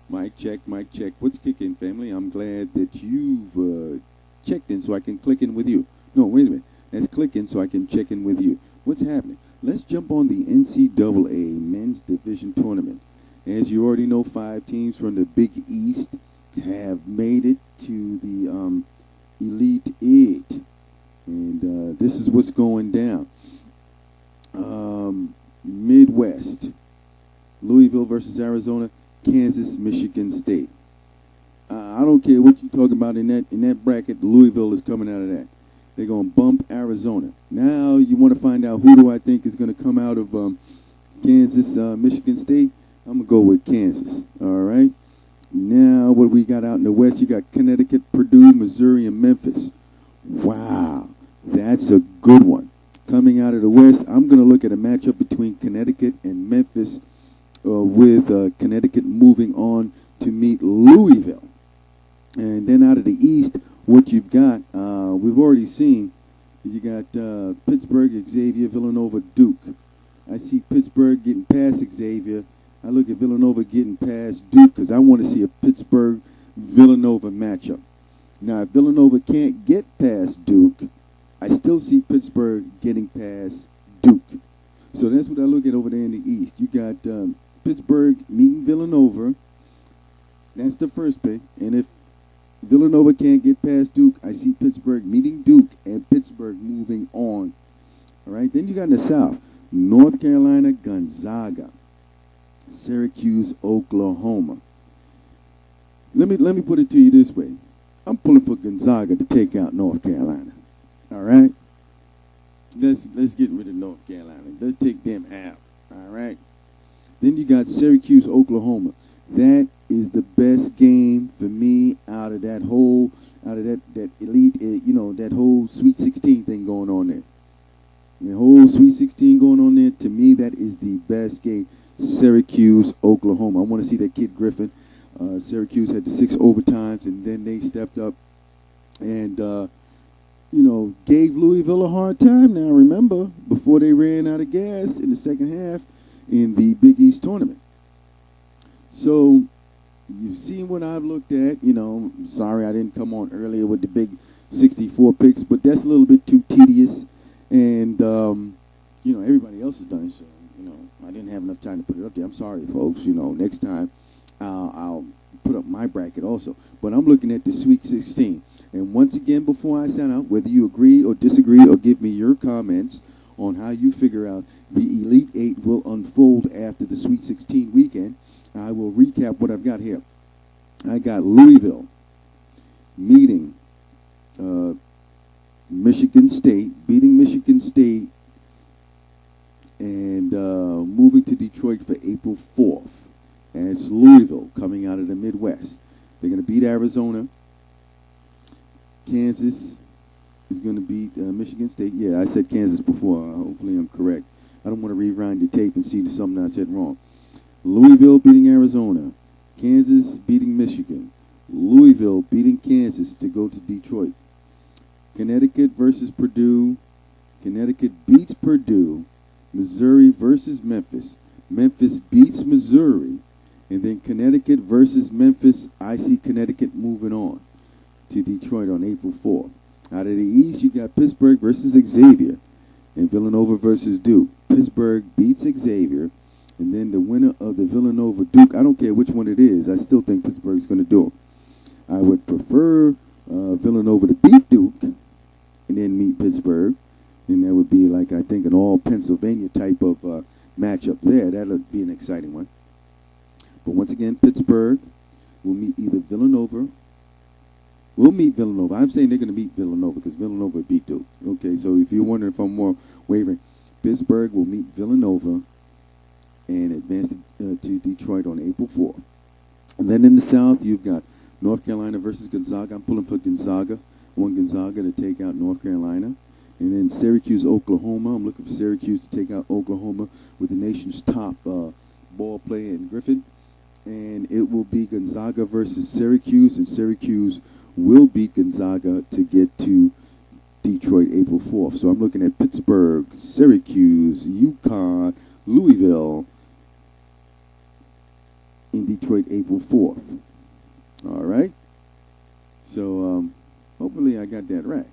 Mic check, mic check. What's kicking, family? I'm glad that you've checked in so I can click in with you. No, wait a minute. Let's click in so I can check in with you. What's happening? Let's jump on the NCAA Men's Division Tournament. As you already know, 5 teams from the Big East have made it to the Elite 8. And this is what's going down. Midwest, Louisville versus Arizona, Kansas, Michigan State. I don't care what you talk about in that bracket. Louisville is coming out of that. They're going to bump Arizona. Now you want to find out who do I think is going to come out of Kansas, Michigan State. I'm going to go with Kansas. All right. Now what we got out in the West, you got Connecticut, Purdue, Missouri, and Memphis. Wow, that's a good one. Coming out of the West, I'm going to look at a matchup between Connecticut and Memphis, with Connecticut moving on to meet Louisville. And then out of the East, what you've got, we've already seen, you got Pittsburgh, Xavier, Villanova, Duke. I see Pittsburgh getting past Xavier. I look at Villanova getting past Duke because I want to see a Pittsburgh-Villanova matchup. Now, if Villanova can't get past Duke, I still see Pittsburgh getting past Duke. So that's what I look at over there in the East. You got Pittsburgh meeting Villanova. That's the first pick. And if Villanova can't get past Duke, I see Pittsburgh meeting Duke and Pittsburgh moving on. All right. Then you got in the South, North Carolina, Gonzaga, Syracuse, Oklahoma. Let me put it to you this way. I'm pulling for Gonzaga to take out North Carolina. All right. Let's get rid of North Carolina. Let's take them out. All right. Then you got Syracuse, Oklahoma. That is the best game for me out of that elite, that whole Sweet 16 thing going on there. The whole Sweet 16 going on there, to me, that is the best game. Syracuse, Oklahoma. I want to see that kid Griffin. Syracuse had the 6 overtimes, and then they stepped up and, gave Louisville a hard time now, remember, before they ran out of gas in the second half in the Big East tournament. So you've seen what I've looked at. Sorry I didn't come on earlier with the big 64 picks, but that's a little bit too tedious. And, everybody else has done it, so, I didn't have enough time to put it up there. I'm sorry, folks. Next time I'll put up my bracket also. But I'm looking at the Sweet 16. And once again, before I sign out, whether you agree or disagree or give me your comments on how you figure out the Elite 8 will unfold after the Sweet 16 weekend, I will recap what I've got here. I got Louisville meeting Michigan State, beating Michigan State, and moving to Detroit for April 4th. And it's Louisville coming out of the Midwest. They're going to beat Arizona. Kansas is going to beat Michigan State. Yeah, I said Kansas before. Hopefully I'm correct. I don't want to rewind the tape and see something I said wrong. Louisville beating Arizona. Kansas beating Michigan. Louisville beating Kansas to go to Detroit. Connecticut versus Purdue. Connecticut beats Purdue. Missouri versus Memphis. Memphis beats Missouri. And then Connecticut versus Memphis. I see Connecticut moving on to Detroit on April 4th. Out of the East, you got Pittsburgh versus Xavier. And Villanova versus Duke. Pittsburgh beats Xavier. And then the winner of the Villanova-Duke, I don't care which one it is, I still think Pittsburgh's going to do it. I would prefer Villanova to beat Duke and then meet Pittsburgh. And that would be like, I think, an all-Pennsylvania type of matchup there. That would be an exciting one. But once again, Pittsburgh will meet either Villanova. We'll meet Villanova. I'm saying they're going to meet Villanova because Villanova beat Duke. Okay, so if you're wondering if I'm more wavering, Pittsburgh will meet Villanova and advance to Detroit on April 4th. And then in the South, you've got North Carolina versus Gonzaga. I'm pulling for Gonzaga. I want Gonzaga to take out North Carolina. And then Syracuse, Oklahoma. I'm looking for Syracuse to take out Oklahoma with the nation's top ball player in Griffin. And it will be Gonzaga versus Syracuse, and Syracuse will beat Gonzaga to get to Detroit April 4th. So I'm looking at Pittsburgh, Syracuse, UConn, Louisville, Detroit April 4th. All right. So hopefully I got that right.